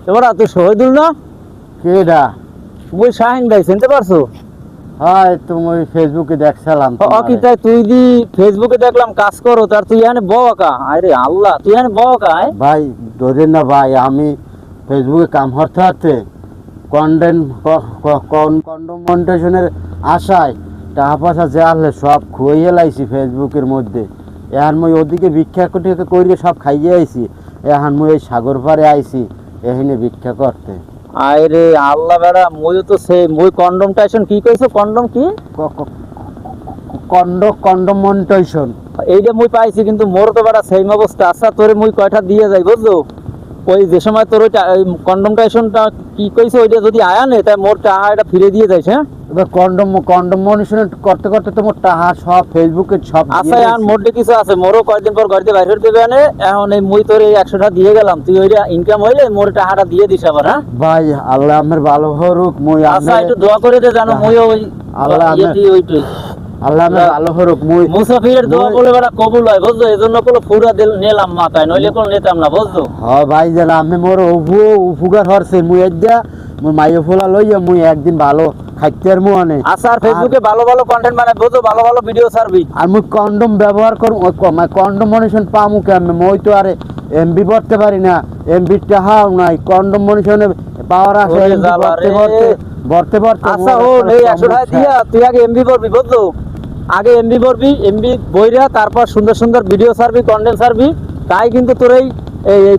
এবার তুই শহীদুল না? কেডা? ওই শাহিন ভাই চিনতে পারছো? হয় তুমি ফেসবুকে দেখছিলাম। কি তাই তুই দি ফেসবুকে দেখলাম কাজ করো, তার তুই এখানে বকা? আরে আল্লাহ, তুই এখানে বকা? ভাই ধরেন না ভাই, আমি ফেসবুকে কাম করতে করতে কন্টেন্ট কন্ডমন্টেশনের আশায় টাকা পয়সা যে আনলে সব খুঁয়ে লাইছি ফেসবুকের মধ্যে। এখন মই ওদিকে ভিক্ষা করিয়ে সব খাইয়ে আইছি, এখন মই এই সাগর পাড়ে আইছি এখানে ভিক্ষা করতে। আরে আল্লাহ বেড়া, মুইও তো সেই মুই কন্ডমটাইশন কি কইছো? কন্ডম কি? কন্ডমন্টেশন এইটা মুই পাইছি, কিন্তু মোর তো বেড়া সেম অবস্থা। আচ্ছা তোরে মুই কয়টা দিয়ে যাই বুঝছো? ওই যে সময় তোর ওই কন্ডমটাইশনটা কি কইছো ওইটা যদি আয়া নে, তাই মোর টাকা এটা ফিরে দিয়ে যাইছে। হ্যাঁ এবার কন্ডমন্টেশন করতে করতে তো মোর টাকা সব ফেসবুকে সব আচ্ছা এখন মোটে কিছু আছে, মোরও কয়েকদিন পর গাড়িতে বাইরে দেবে আনে। এখন এই মুই তোর এই 100টা দিয়ে গেলাম, তুই ওইটা ইনকাম হইলে মোর টাকাটা দিয়ে দিস আবার। হ্যাঁ ভাই আল্লাহ আমার ভালো হরুক। মই আচ্ছা একটু দোয়া করে দে, জানো মুইও ওই আল্লাহ ওইটাই আল্লাহ আমার ভালো হরুক। মই মুসাফিরের দোয়া বলে বেড়া কবুল হয় বুঝছো? এই জন্য কোনো ফুরা নিলাম মাথায়, নইলে কোনো নিতাম না বুঝছো? হ্যাঁ ভাই জানা আমি মোর উপকার হরছে। মুই এদিয়া মোর মাইয়ে ফোলা লইয়া মুই একদিন ভালো খাইতে আর মনে। আচ্ছা আর ফেসবুকে ভালো ভালো কন্টেন্ট বানাই বুঝছো, ভালো ভালো ভিডিও ছাড়বি। আর মুই কন্ডম ব্যবহার করুম, কন্ডমনেশন পামু কেমনে? মই তো আরে এমবি পড়তে পারি না, এমবির টাকাও নাই। কন্ডমনেশনে পাওয়ার আছে ভরতে ভরতে। আচ্ছা ও এই 100 টাকা দিয়া তুই আগে এমবি পড়বি বুঝছো? আগে এমবি পড়বি, এমবি বইরা তারপর সুন্দর সুন্দর ভিডিও ছাড়বি, কন্টেন্ট ছাড়বি, তাই কিন্তু তোর এই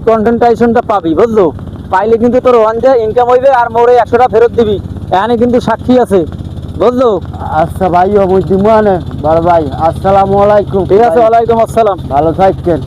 কন্টেন্টাইজেশনটা পাবি বুঝছো? পাইলে কিন্তু তোর ওয়ান ডে ইনকাম হইবে, আর মোর এই 100 টাকা ফেরত দিবি। এখানে কিন্তু সাক্ষী আছে বুঝছো? আচ্ছা ভাই মুই দিমু আনে বড় ভাই। আসসালামু আলাইকুম। ঠিক আছে, ওয়ালাইকুম আসসালাম। ভালো থাকেন।